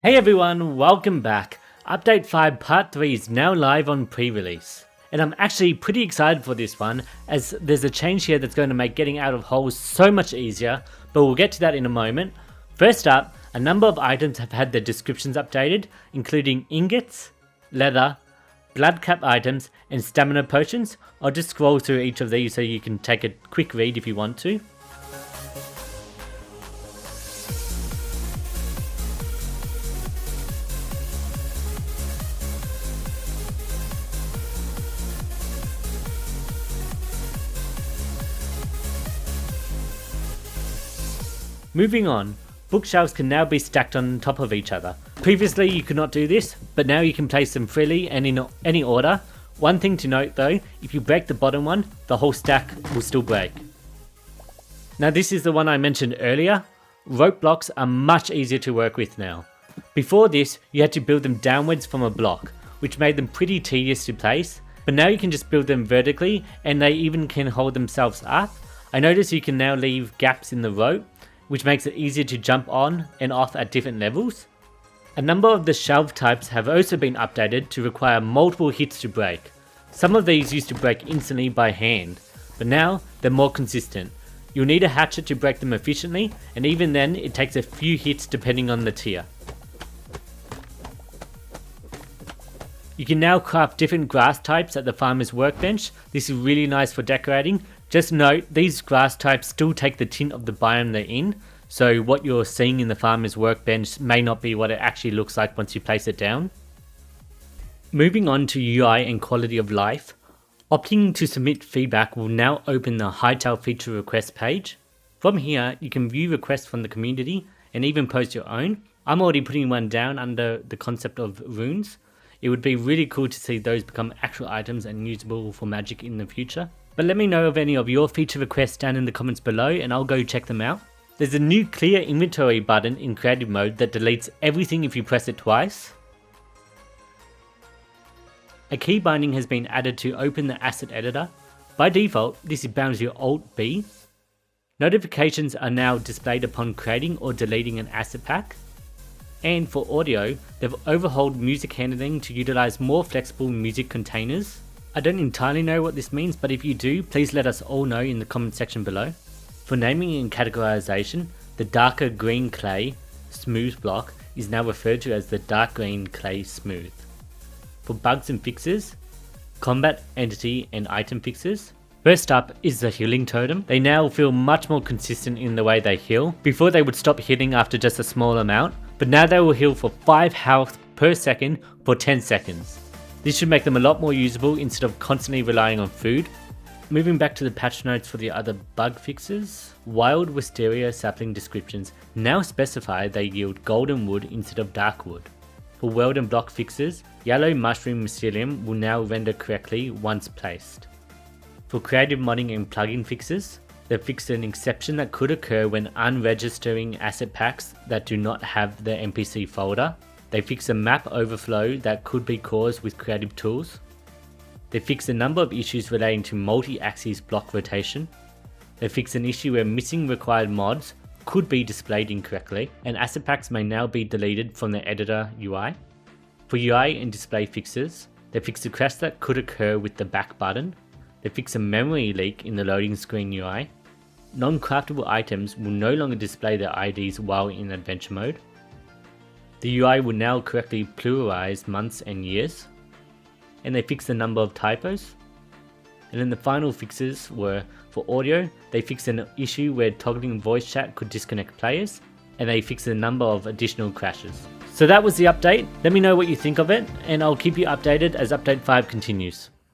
Hey everyone, welcome back. Update 5 Part 3 is now live on pre-release. And I'm actually pretty excited for this one, as there's a change here that's going to make getting out of holes so much easier, but we'll get to that in a moment. First up, a number of items have had their descriptions updated, including ingots, leather, blood cap items, and stamina potions. I'll just scroll through each of these so you can take a quick read if you want to. Moving on, bookshelves can now be stacked on top of each other. Previously you could not do this, but now you can place them freely and in any order. One thing to note though, if you break the bottom one, the whole stack will still break. Now this is the one I mentioned earlier. Rope blocks are much easier to work with now. Before this, you had to build them downwards from a block, which made them pretty tedious to place, but now you can just build them vertically and they even can hold themselves up. I notice you can now leave gaps in the rope, which makes it easier to jump on and off at different levels. A number of the shelf types have also been updated to require multiple hits to break. Some of these used to break instantly by hand, but now they're more consistent. You'll need a hatchet to break them efficiently, and even then it takes a few hits depending on the tier. You can now craft different grass types at the farmer's workbench. This is really nice for decorating. Just note, these grass types still take the tint of the biome they're in, so what you're seeing in the farmer's workbench may not be what it actually looks like once you place it down. Moving on to UI and quality of life, opting to submit feedback will now open the Hytale feature request page. From here, you can view requests from the community and even post your own. I'm already putting one down under the concept of runes. It would be really cool to see those become actual items and usable for magic in the future. But let me know of any of your feature requests down in the comments below and I'll go check them out. There's a new clear inventory button in creative mode that deletes everything if you press it twice. A key binding has been added to open the asset editor. By default, this is bound to Alt-B. Notifications are now displayed upon creating or deleting an asset pack. And for audio, they've overhauled music handling to utilize more flexible music containers. I don't entirely know what this means, but if you do, please let us all know in the comment section below. For naming and categorization, the darker green clay smooth block is now referred to as the dark green clay smooth. For bugs and fixes, combat, entity and item fixes. First up is the healing totem. They now feel much more consistent in the way they heal. Before they would stop healing after just a small amount, but now they will heal for 5 health per second for 10 seconds. This should make them a lot more usable instead of constantly relying on food. Moving back to the patch notes for the other bug fixes, wild wisteria sapling descriptions now specify they yield golden wood instead of dark wood. For world and block fixes, yellow mushroom mycelium will now render correctly once placed. For creative modding and plugin fixes, they fixed an exception that could occur when unregistering asset packs that do not have the NPC folder. They fixed a map overflow that could be caused with creative tools. They fixed a number of issues relating to multi-axis block rotation. They fixed an issue where missing required mods could be displayed incorrectly, and asset packs may now be deleted from the editor UI. For UI and display fixes, they fixed a crash that could occur with the back button. They fixed a memory leak in the loading screen UI. Non-craftable items will no longer display their IDs while in adventure mode. The UI will now correctly pluralize months and years. And they fixed a number of typos. And then the final fixes were, for audio, they fixed an issue where toggling voice chat could disconnect players. And they fixed a number of additional crashes. So that was the update. Let me know what you think of it, and I'll keep you updated as update 5 continues.